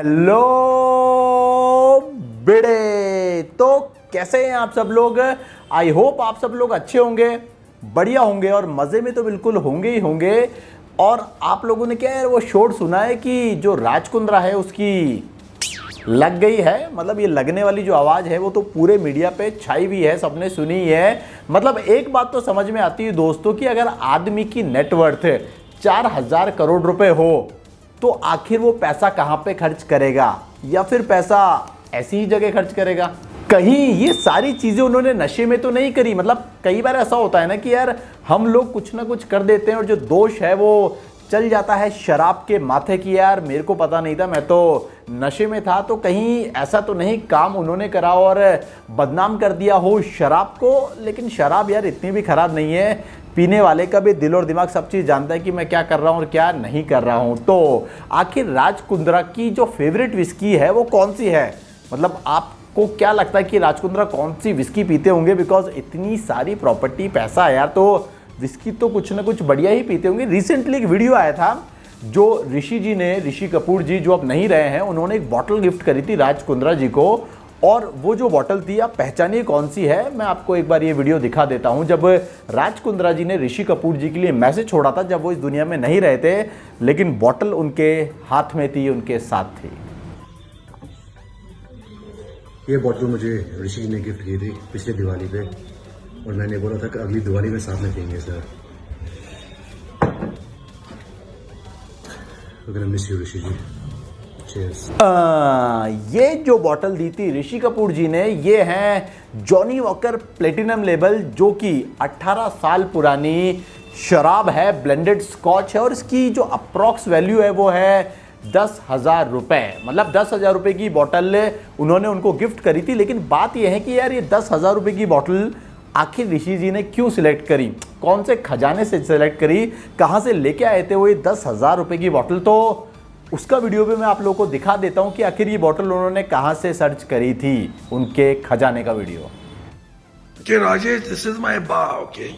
Hello बेड़े, तो कैसे हैं आप सब लोग। आई होप आप सब लोग अच्छे होंगे, बढ़िया होंगे और मज़े में तो बिल्कुल होंगे ही होंगे। और आप लोगों ने क्या है वो शोर सुना है कि जो राज कुंद्रा है उसकी लग गई है। मतलब ये लगने वाली जो आवाज़ है वो तो पूरे मीडिया पे छाई हुई है, सबने सुनी है। मतलब एक बात तो समझ में आती है दोस्तों कि अगर आदमी की नेटवर्थ 4,000 करोड़ रुपए हो तो आखिर वो पैसा कहाँ पे खर्च करेगा, या फिर पैसा ऐसी ही जगह खर्च करेगा। कहीं ये सारी चीज़ें उन्होंने नशे में तो नहीं करी। मतलब कई बार ऐसा होता है ना कि यार हम लोग कुछ ना कुछ कर देते हैं और जो दोष है वो चल जाता है शराब के माथे की। यार मेरे को पता नहीं था, मैं तो नशे में था, तो कहीं ऐसा तो नहीं काम उन्होंने करा और बदनाम कर दिया हो शराब को। लेकिन शराब यार इतनी भी खराब नहीं है, पीने वाले का भी दिल और दिमाग सब चीज़ जानता है कि मैं क्या कर रहा हूँ और क्या नहीं कर रहा हूँ। तो आखिर राज कुंद्रा की जो फेवरेट विस्की है वो कौन सी है। मतलब आपको क्या लगता है कि राज कुंद्रा कौन सी विस्की पीते होंगे, बिकॉज इतनी सारी प्रॉपर्टी, पैसा है यार, तो विस्की तो कुछ ना कुछ बढ़िया ही पीते होंगे। रिसेंटली एक वीडियो आया था जो ऋषि कपूर जी जो अब नहीं रहे हैं, उन्होंने एक बॉटल गिफ्ट करी थी राज कुंद्रा जी को। और वो जो बॉटल थी, आप पहचानिए कौन सी है। मैं आपको एक बार ये वीडियो दिखा देता हूं जब राज कुंद्रा जी ने ऋषि कपूर जी के लिए मैसेज छोड़ा था, जब वो इस दुनिया में नहीं रहे थे, लेकिन बॉटल उनके हाथ में थी, उनके साथ थी। ये बॉटल मुझे ऋषि जी ने गिफ्ट की थी पिछले दिवाली पे, और मैंने बोला था कि अगली दिवाली में साथ में पियेंगे सर। मिस यू ऋषि जी। ये जो बॉटल दी थी ऋषि कपूर जी ने, ये है जॉनी वॉकर प्लेटिनम लेबल, जो कि 18 साल पुरानी शराब है, ब्लेंडेड स्कॉच है, और इसकी जो अप्रॉक्स वैल्यू है वो है 10,000 रुपए। मतलब 10,000 रुपए की बॉटल उन्होंने उनको गिफ्ट करी थी। लेकिन बात यह है कि यार ये 10,000 रुपए की बॉटल आखिर ऋषि जी ने क्यों सिलेक्ट करी, कौन से खजाने से सिलेक्ट करी, कहाँ से लेके आए थे वो ये 10,000 रुपए की बॉटल। तो उसका वीडियो भी मैं आप लोगों को दिखा देता हूं कि आखिर ये बॉटल उन्होंने कहां से सर्च करी थी, उनके खजाने का video. Okay, Rajesh, this is my bar, okay?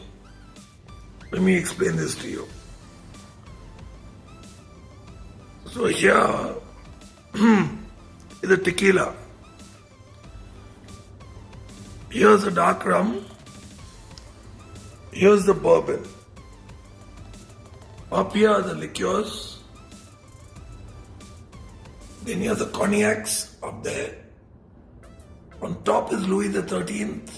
Let me explain this to you. So here is a tequila. Here's a dark rum. Here's the bourbon. Up here are the liqueurs. Then here's the cognacs up there. On top is Louis the 13th.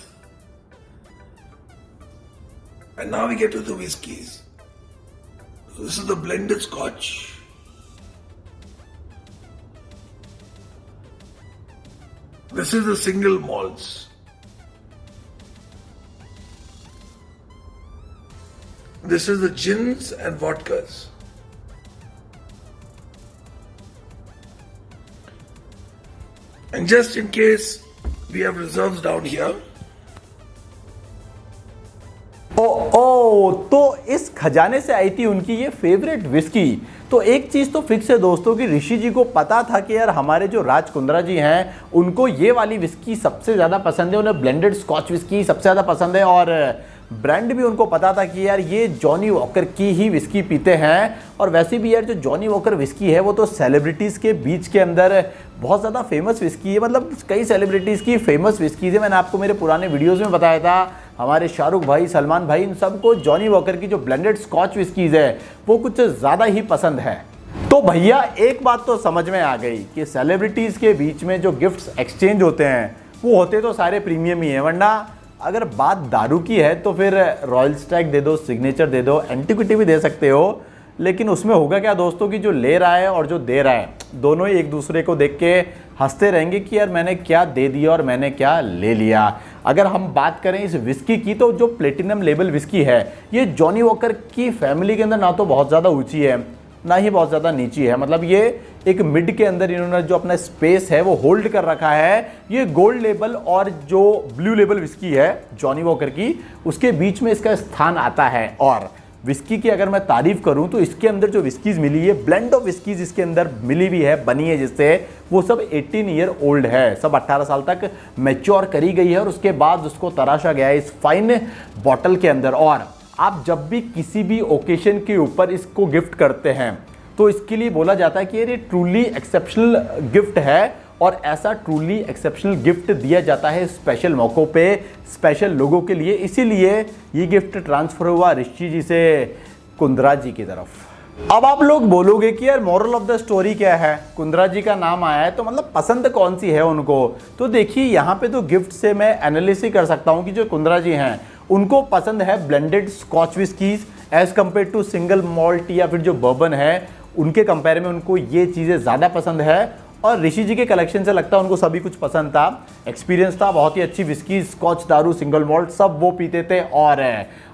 And now we get to the whiskies. So this is the blended scotch. This is the single malts. This is the gins and vodkas. And just in case we have reserves down here. तो इस खजाने से आई थी उनकी ये favourite whisky. तो एक चीज़ तो फिक्स है दोस्तों कि ऋषि जी को पता था कि यार हमारे जो राज कुंद्रा जी हैं उनको ये वाली विस्की सबसे ज़्यादा पसंद है, उन्हें ब्लेंडेड स्कॉच विस्की सबसे ज़्यादा पसंद है, और ब्रांड भी उनको पता था कि यार ये जॉनी वॉकर की ही विस्की पीते हैं। और वैसे भी यार जो जॉनी वॉकर विस्की है वो तो सेलिब्रिटीज़ के बीच के अंदर बहुत ज़्यादा फेमस विस्की है। मतलब कई सेलिब्रिटीज़ की फेमस विस्कीज़ है। मैंने आपको मेरे पुराने वीडियोज़ में बताया था, हमारे शाहरुख भाई, सलमान भाई, इन सबको जॉनी वॉकर की जो ब्लेंडेड स्कॉच विस्कीज़ है वो कुछ ज़्यादा ही पसंद है। तो भैया एक बात तो समझ में आ गई कि सेलिब्रिटीज़ के बीच में जो गिफ्ट्स एक्सचेंज होते हैं वो होते तो सारे प्रीमियम ही हैं। वरना अगर बात दारू की है तो फिर रॉयल स्टैग दे दो, सिग्नेचर दे दो, एंटिक्विटी भी दे सकते हो, लेकिन उसमें होगा क्या दोस्तों कि जो ले रहा है और जो दे रहा है दोनों ही एक दूसरे को देख के हंसते रहेंगे कि यार मैंने क्या दे दिया और मैंने क्या ले लिया। अगर हम बात करें इस विस्की की, तो जो प्लेटिनम लेबल विस्की है ये जॉनी वॉकर की फैमिली के अंदर ना तो बहुत ज़्यादा ऊंची है ना ही बहुत ज़्यादा नीची है। मतलब ये एक मिड के अंदर इन्होंने जो अपना स्पेस है वो होल्ड कर रखा है। ये गोल्ड लेबल और जो ब्लू लेबल विस्की है जॉनी वॉकर की, उसके बीच में इसका स्थान आता है। और विस्की की अगर मैं तारीफ करूं तो इसके अंदर जो विस्कीज़ मिली है, ब्लेंड ऑफ विस्कीज़ इसके अंदर मिली हुई है, बनी है जिससे, वो सब 18 ईयर ओल्ड है, सब 18 साल तक मैच्योर करी गई है और उसके बाद उसको तराशा गया है इस फाइन बॉटल के अंदर। और आप जब भी किसी भी ओकेशन के ऊपर इसको गिफ्ट करते हैं तो इसके लिए बोला जाता है कि ये ट्रूली एक्सेप्शनल गिफ्ट है और ऐसा ट्रूली एक्सेप्शनल गिफ्ट दिया जाता है स्पेशल मौक़ों पे स्पेशल लोगों के लिए। इसीलिए ये गिफ्ट ट्रांसफ़र हुआ ऋषि जी से कुंद्रा जी की तरफ। अब आप लोग बोलोगे कि यार मोरल ऑफ द स्टोरी क्या है, कुंद्रा जी का नाम आया है तो मतलब पसंद कौन सी है उनको। तो देखिए यहाँ पे तो गिफ्ट से मैं एनालिसिस ही कर सकता हूँ कि जो कुंद्रा जी हैं उनको पसंद है blended scotch whiskies as compare to single malt या फिर जो बर्बन है उनके कंपेयर में उनको ये चीज़ें ज़्यादा पसंद है। और ऋषि जी के कलेक्शन से लगता है उनको सभी कुछ पसंद था, एक्सपीरियंस था, बहुत ही अच्छी विस्की, स्कॉच, दारू, सिंगल मॉल्ट सब वो पीते थे। और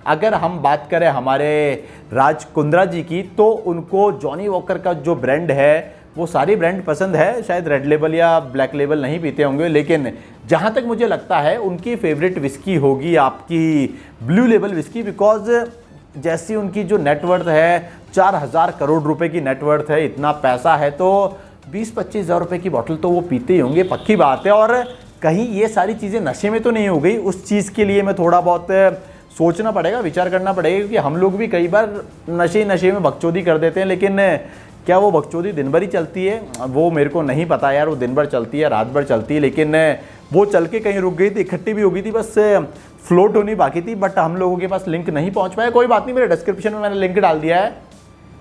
अगर हम बात करें हमारे राज कुंद्रा जी की तो उनको जॉनी वॉकर का जो ब्रांड है वो सारी ब्रांड पसंद है, शायद रेड लेबल या ब्लैक लेबल नहीं पीते होंगे, लेकिन जहाँ तक मुझे लगता है उनकी फेवरेट विस्की होगी आपकी ब्लू लेबल विस्की। बिकॉज जैसी उनकी जो नेटवर्थ है 4000 करोड़ रुपए की नेटवर्थ है, इतना पैसा है तो 20-25 हज़ार रुपये की बोतल तो वो पीते ही होंगे, पक्की बात है। और कहीं ये सारी चीज़ें नशे में तो नहीं हो गई, उस चीज़ के लिए मैं थोड़ा बहुत सोचना पड़ेगा, विचार करना पड़ेगा, क्योंकि हम लोग भी कई बार नशे में बकचोदी कर देते हैं। लेकिन क्या वो बकचोदी दिन भर ही चलती है वो मेरे को नहीं पता यार, वो दिन भर चलती है, रात भर चलती है, लेकिन वो चल के कहीं रुक गई थी, इकट्ठी भी हो गई थी, बस फ्लोट होनी बाकी थी। बट हम लोगों के पास लिंक नहीं पहुंच पाया, कोई बात नहीं, मेरे डिस्क्रिप्शन में मैंने लिंक डाल दिया है।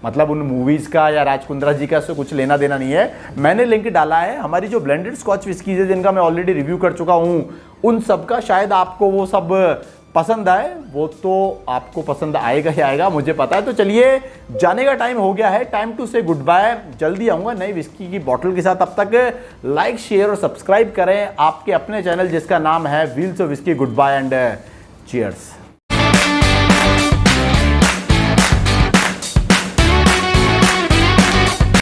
मतलब उन मूवीज़ का या राज कुंद्रा जी का से कुछ लेना देना नहीं है, मैंने लिंक डाला है हमारी जो ब्लेंडेड स्कॉच विस्कीज है जिनका मैं ऑलरेडी रिव्यू कर चुका हूँ, उन सब का। शायद आपको वो सब पसंद आए, वो तो आपको पसंद आएगा ही आएगा, मुझे पता है। तो चलिए जाने का टाइम हो गया है, टाइम टू से गुड बाय। जल्दी आऊँगा नई विस्की की बॉटल के साथ, तब तक लाइक शेयर और सब्सक्राइब करें आपके अपने चैनल जिसका नाम है wheels of whisky. Good bye and cheers.